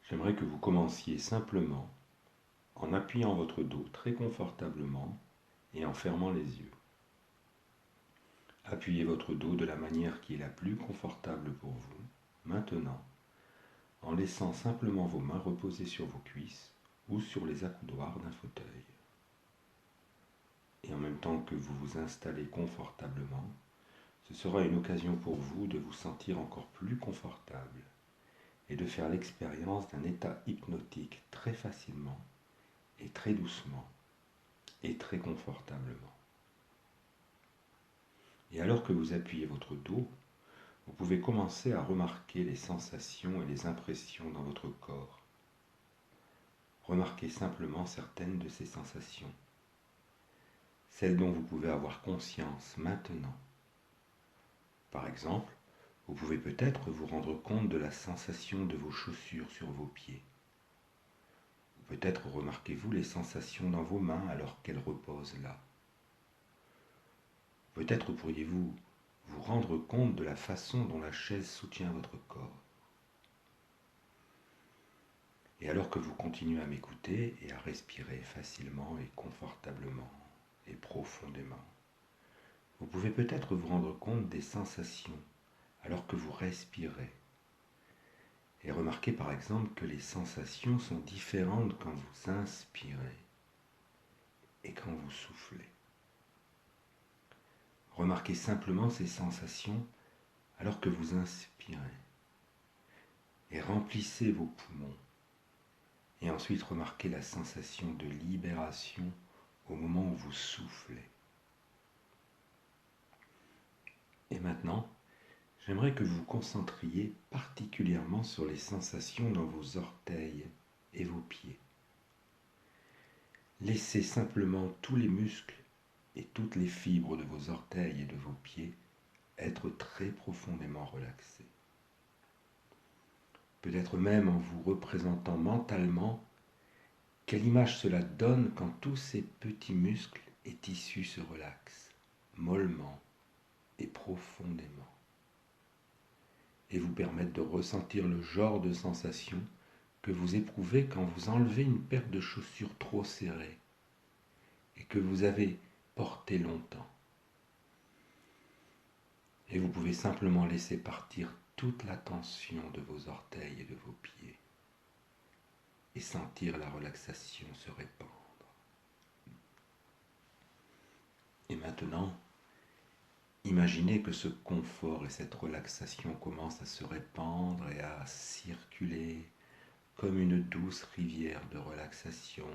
J'aimerais que vous commenciez simplement en appuyant votre dos très confortablement et en fermant les yeux. Appuyez votre dos de la manière qui est la plus confortable pour vous, maintenant, en laissant simplement vos mains reposer sur vos cuisses ou sur les accoudoirs d'un fauteuil. Et en même temps que vous vous installez confortablement, ce sera une occasion pour vous de vous sentir encore plus confortable et de faire l'expérience d'un état hypnotique très facilement et très doucement et très confortablement. Et alors que vous appuyez votre dos, vous pouvez commencer à remarquer les sensations et les impressions dans votre corps. Remarquez simplement certaines de ces sensations, celles dont vous pouvez avoir conscience maintenant. Par exemple, vous pouvez peut-être vous rendre compte de la sensation de vos chaussures sur vos pieds. Ou peut-être remarquez-vous les sensations dans vos mains alors qu'elles reposent là. Peut-être pourriez-vous vous rendre compte de la façon dont la chaise soutient votre corps. Et alors que vous continuez à m'écouter et à respirer facilement et confortablement et profondément, vous pouvez peut-être vous rendre compte des sensations alors que vous respirez. Et remarquez par exemple que les sensations sont différentes quand vous inspirez et quand vous soufflez. Remarquez simplement ces sensations alors que vous inspirez et remplissez vos poumons. Et ensuite remarquez la sensation de libération au moment où vous soufflez. Et maintenant, j'aimerais que vous vous concentriez particulièrement sur les sensations dans vos orteils et vos pieds. Laissez simplement tous les muscles et toutes les fibres de vos orteils et de vos pieds être très profondément relaxés. Peut-être même en vous représentant mentalement quelle image cela donne quand tous ces petits muscles et tissus se relaxent, mollement et profondément, et vous permettent de ressentir le genre de sensation que vous éprouvez quand vous enlevez une paire de chaussures trop serrée et que vous avez portée longtemps. Et vous pouvez simplement laisser partir toute la tension de vos orteils et de vos pieds et sentir la relaxation se répandre. Et maintenant, imaginez que ce confort et cette relaxation commencent à se répandre et à circuler comme une douce rivière de relaxation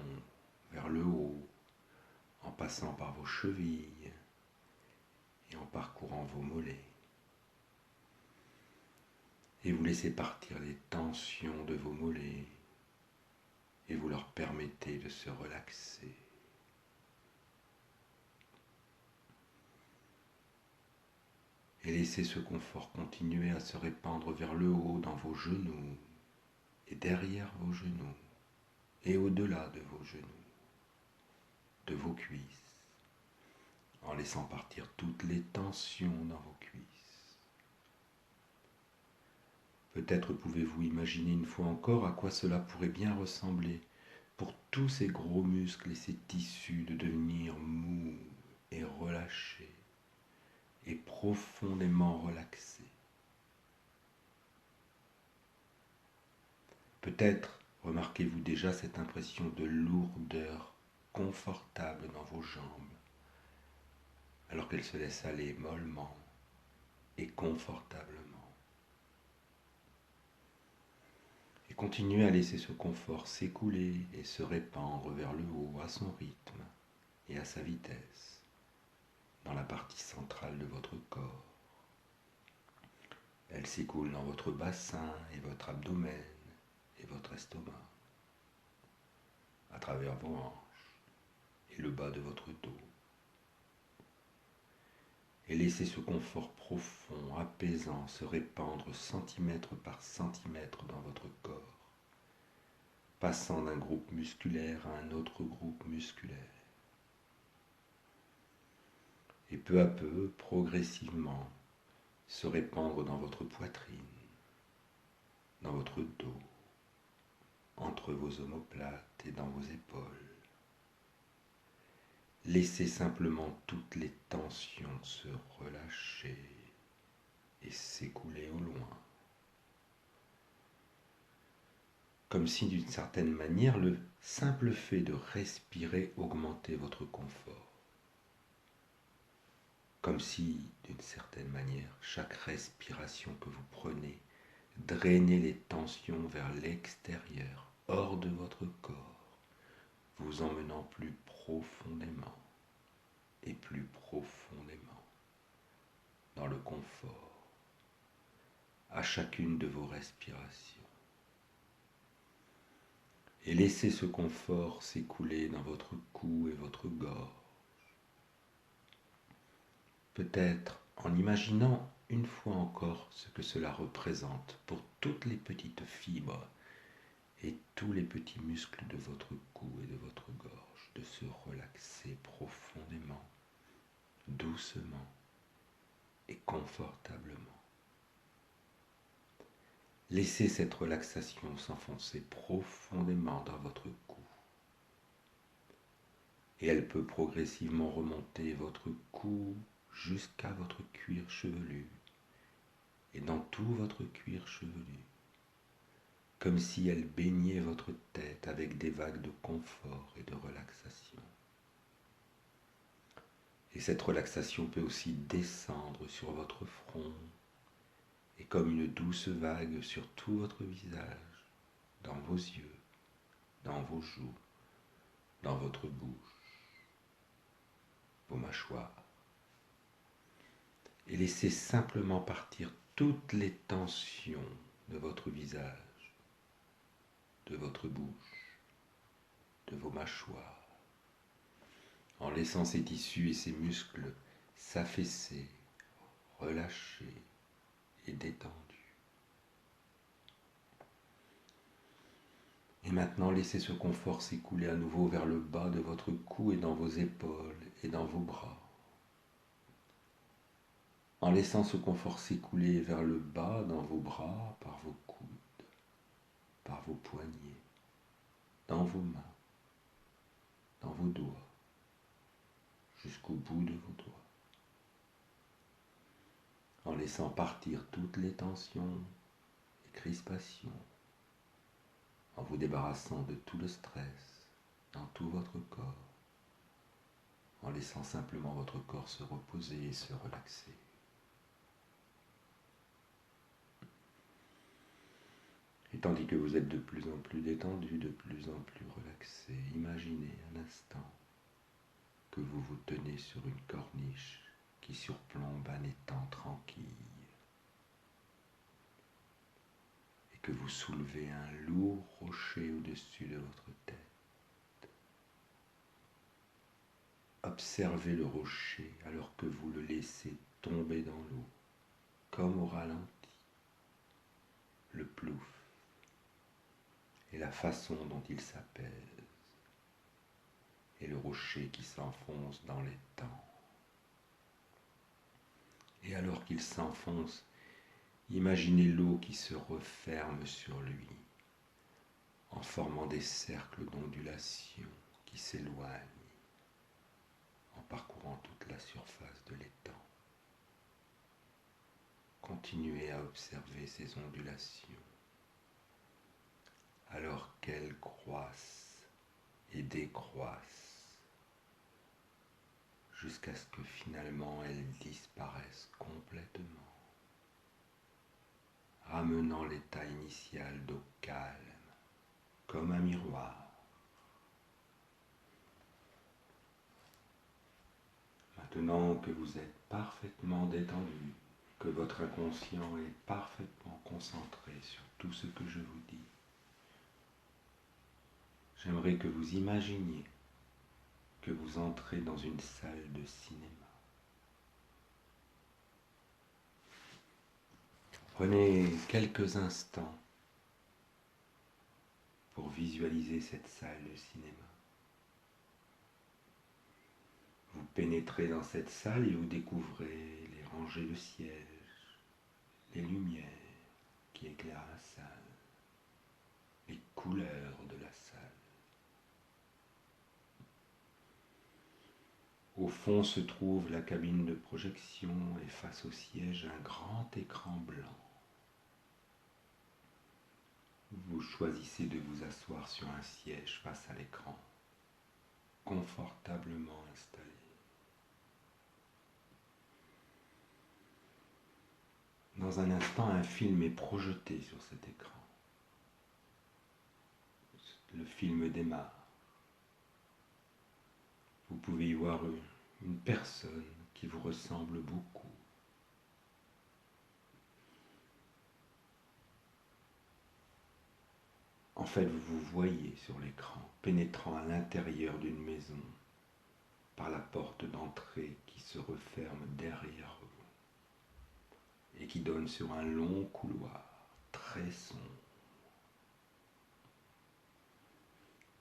vers le haut, en passant par vos chevilles et en parcourant vos mollets. Et vous laissez partir les tensions de vos mollets et vous leur permettez de se relaxer. Et laissez ce confort continuer à se répandre vers le haut dans vos genoux et derrière vos genoux et au-delà de vos genoux, de vos cuisses, en laissant partir toutes les tensions dans vos cuisses. Peut-être pouvez-vous imaginer une fois encore à quoi cela pourrait bien ressembler pour tous ces gros muscles et ces tissus de devenir mous et relâchés et profondément relaxés. Peut-être remarquez-vous déjà cette impression de lourdeur confortable dans vos jambes, alors qu'elles se laissent aller mollement et confortablement. Et continuez à laisser ce confort s'écouler et se répandre vers le haut à son rythme et à sa vitesse, dans la partie centrale de votre corps. Elle s'écoule dans votre bassin et votre abdomen et votre estomac, à travers vos hanches et le bas de votre dos. Et laissez ce confort profond, apaisant, se répandre centimètre par centimètre dans votre corps, passant d'un groupe musculaire à un autre groupe musculaire. Et peu à peu, progressivement, se répandre dans votre poitrine, dans votre dos, entre vos omoplates et dans vos épaules. Laissez simplement toutes les tensions se relâcher et s'écouler au loin. Comme si d'une certaine manière le simple fait de respirer augmentait votre confort. Comme si d'une certaine manière chaque respiration que vous prenez drainait les tensions vers l'extérieur, hors de votre corps, vous emmenant plus profondément et plus profondément dans le confort à chacune de vos respirations. Et laissez ce confort s'écouler dans votre cou et votre gorge. Peut-être en imaginant une fois encore ce que cela représente pour toutes les petites fibres et tous les petits muscles de votre cou et de votre gorge de se relaxer profondément, doucement et confortablement. Laissez cette relaxation s'enfoncer profondément dans votre cou. Et elle peut progressivement remonter votre cou jusqu'à votre cuir chevelu et dans tout votre cuir chevelu, comme si elle baignait votre tête avec des vagues de confort et de relaxation. Et cette relaxation peut aussi descendre sur votre front et comme une douce vague sur tout votre visage, dans vos yeux, dans vos joues, dans votre bouche, vos mâchoires. Et laissez simplement partir toutes les tensions de votre visage, de votre bouche, de vos mâchoires, en laissant ces tissus et ces muscles s'affaisser, relâcher et détendus. Et maintenant, laissez ce confort s'écouler à nouveau vers le bas de votre cou et dans vos épaules et dans vos bras. En laissant ce confort s'écouler vers le bas dans vos bras, par vos coudes, par vos poignets, dans vos mains, dans vos doigts, jusqu'au bout de vos doigts. En laissant partir toutes les tensions et crispations, en vous débarrassant de tout le stress dans tout votre corps, en laissant simplement votre corps se reposer et se relaxer. Et tandis que vous êtes de plus en plus détendu, de plus en plus relaxé, imaginez un instant que vous vous tenez sur une corniche qui surplombe un étang tranquille et que vous soulevez un lourd rocher au-dessus de votre tête. Observez le rocher alors que vous le laissez tomber dans l'eau, comme au ralenti, le plouf et la façon dont il s'apaise, et le rocher qui s'enfonce dans l'étang. Et alors qu'il s'enfonce, imaginez l'eau qui se referme sur lui, en formant des cercles d'ondulation qui s'éloignent, en parcourant toute la surface de l'étang. Continuez à observer ces ondulations, alors qu'elles croissent et décroissent, jusqu'à ce que finalement elles disparaissent complètement, ramenant l'état initial d'eau calme, comme un miroir. Maintenant que vous êtes parfaitement détendu, que votre inconscient est parfaitement concentré sur tout ce que je vous dis, j'aimerais que vous imaginiez que vous entrez dans une salle de cinéma. Prenez quelques instants pour visualiser cette salle de cinéma. Vous pénétrez dans cette salle et vous découvrez les rangées de sièges, les lumières qui éclairent la salle, les couleurs de la fond se trouve la cabine de projection et face au siège un grand écran blanc. Vous choisissez de vous asseoir sur un siège face à l'écran, confortablement installé. Dans un instant, un film est projeté sur cet écran. Le film démarre. Vous pouvez y voir une personne qui vous ressemble beaucoup. En fait, vous vous voyez sur l'écran, pénétrant à l'intérieur d'une maison par la porte d'entrée qui se referme derrière vous et qui donne sur un long couloir très sombre.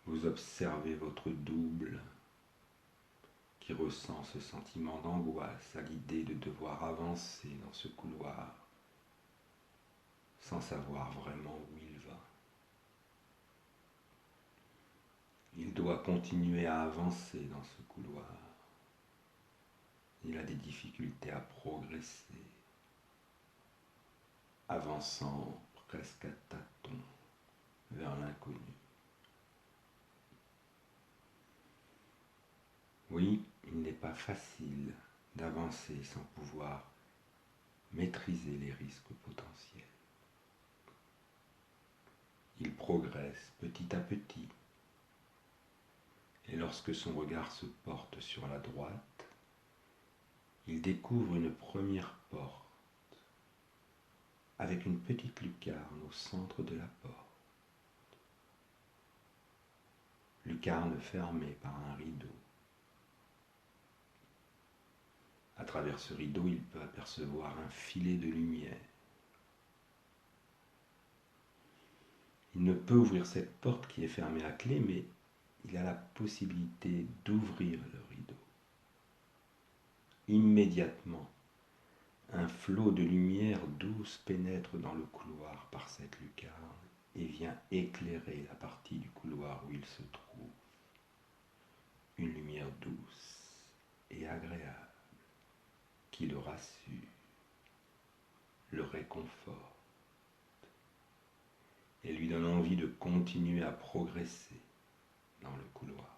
Vous observez votre double qui ressent ce sentiment d'angoisse à l'idée de devoir avancer dans ce couloir sans savoir vraiment où il va. Il doit continuer à avancer dans ce couloir. Il a des difficultés à progresser, avançant presque à tâtons vers l'inconnu. Oui, il n'est pas facile d'avancer sans pouvoir maîtriser les risques potentiels. Il progresse petit à petit. Et lorsque son regard se porte sur la droite, il découvre une première porte avec une petite lucarne au centre de la porte. Lucarne fermée par un rideau. À travers ce rideau, il peut apercevoir un filet de lumière. Il ne peut ouvrir cette porte qui est fermée à clé, mais il a la possibilité d'ouvrir le rideau. Immédiatement, un flot de lumière douce pénètre dans le couloir par cette lucarne et vient éclairer la partie du couloir où il se trouve. Une lumière douce et agréable qui le rassure, le réconforte et lui donne envie de continuer à progresser dans le couloir.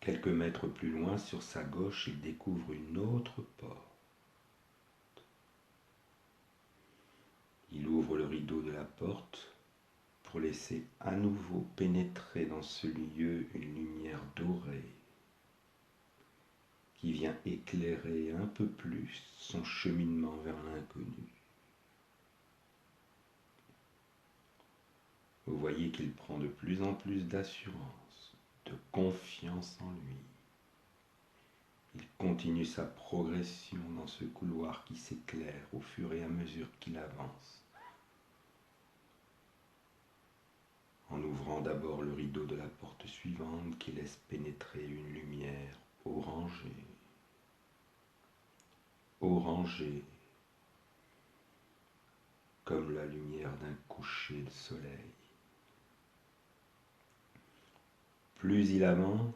Quelques mètres plus loin, sur sa gauche, il découvre une autre porte. Il ouvre le rideau de la porte pour laisser à nouveau pénétrer dans ce lieu une lumière dorée qui vient éclairer un peu plus son cheminement vers l'inconnu. Vous voyez qu'il prend de plus en plus d'assurance, de confiance en lui. Il continue sa progression dans ce couloir qui s'éclaire au fur et à mesure qu'il avance. En ouvrant d'abord le rideau de la porte suivante qui laisse pénétrer une lumière orangée. Orangée, comme la lumière d'un coucher de soleil. Plus il avance,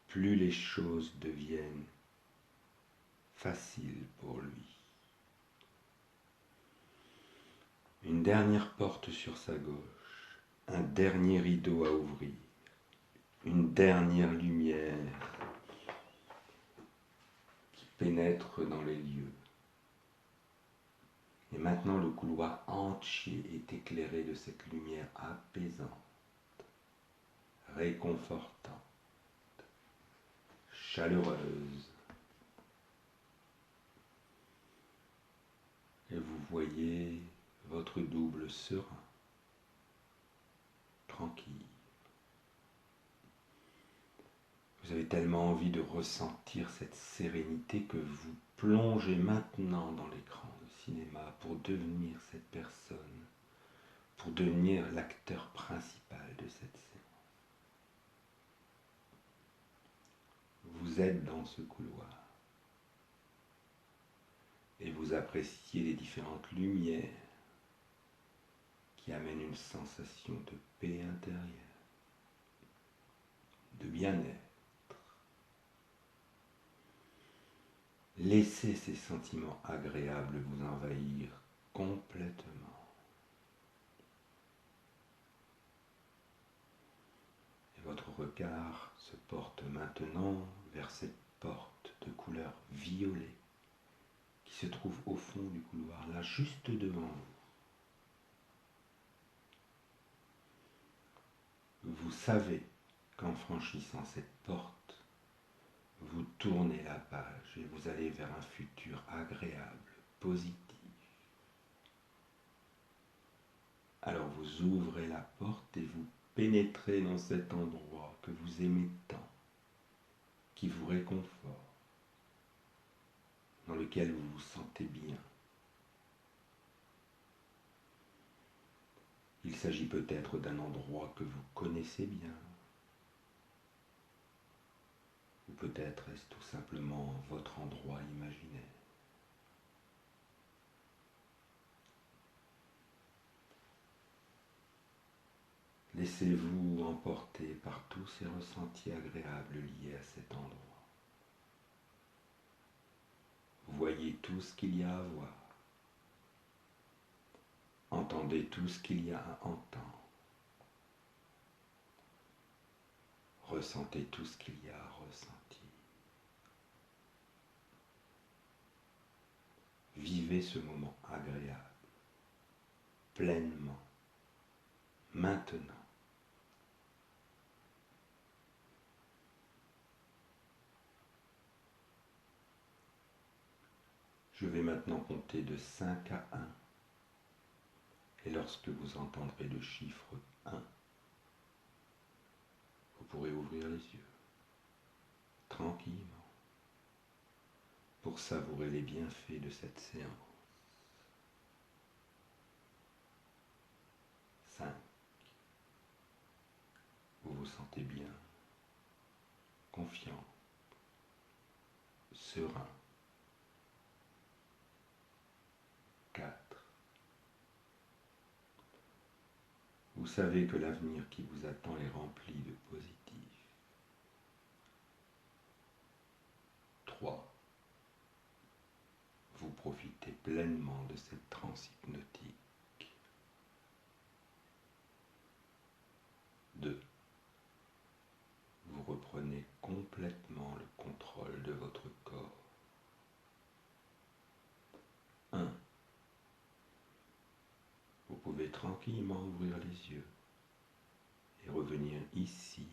plus les choses deviennent faciles pour lui. Une dernière porte sur sa gauche, un dernier rideau à ouvrir, une dernière lumière qui pénètre dans les lieux. Et maintenant le couloir entier est éclairé de cette lumière apaisante, réconfortante, chaleureuse. Et vous voyez votre double serein, tranquille. Vous avez tellement envie de ressentir cette sérénité que vous plongez maintenant dans l'écran de cinéma pour devenir cette personne, pour devenir l'acteur principal de cette séance. Vous êtes dans ce couloir et vous appréciez les différentes lumières qui amènent une sensation de paix intérieure. de bien-être. Laissez ces sentiments agréables vous envahir complètement. Et votre regard se porte maintenant vers cette porte de couleur violet qui se trouve au fond du couloir, là juste devant vous. Vous savez qu'en franchissant cette porte, vous tournez la page et vous allez vers un futur agréable, positif. Alors vous ouvrez la porte et vous pénétrez dans cet endroit que vous aimez tant, qui vous réconforte, dans lequel vous vous sentez bien. Il s'agit peut-être d'un endroit que vous connaissez bien, ou peut-être est-ce tout simplement votre endroit imaginaire. Laissez-vous emporter par tous ces ressentis agréables liés à cet endroit. Voyez tout ce qu'il y a à voir. Entendez tout ce qu'il y a à entendre. Ressentez tout ce qu'il y a à ressentir. Vivez ce moment agréable, pleinement, maintenant. Je vais maintenant compter de 5 à 1. Et lorsque vous entendrez le chiffre 1, vous pourrez ouvrir les yeux, tranquillement, pour savourer les bienfaits de cette séance. 5. Vous vous sentez bien, confiant, serein. 4. Vous savez que l'avenir qui vous attend est rempli de positif. 3. Vous profitez pleinement de cette transe hypnotique. 2. Vous reprenez complètement le contrôle de votre corps. 1. Vous pouvez tranquillement ouvrir les yeux et revenir ici,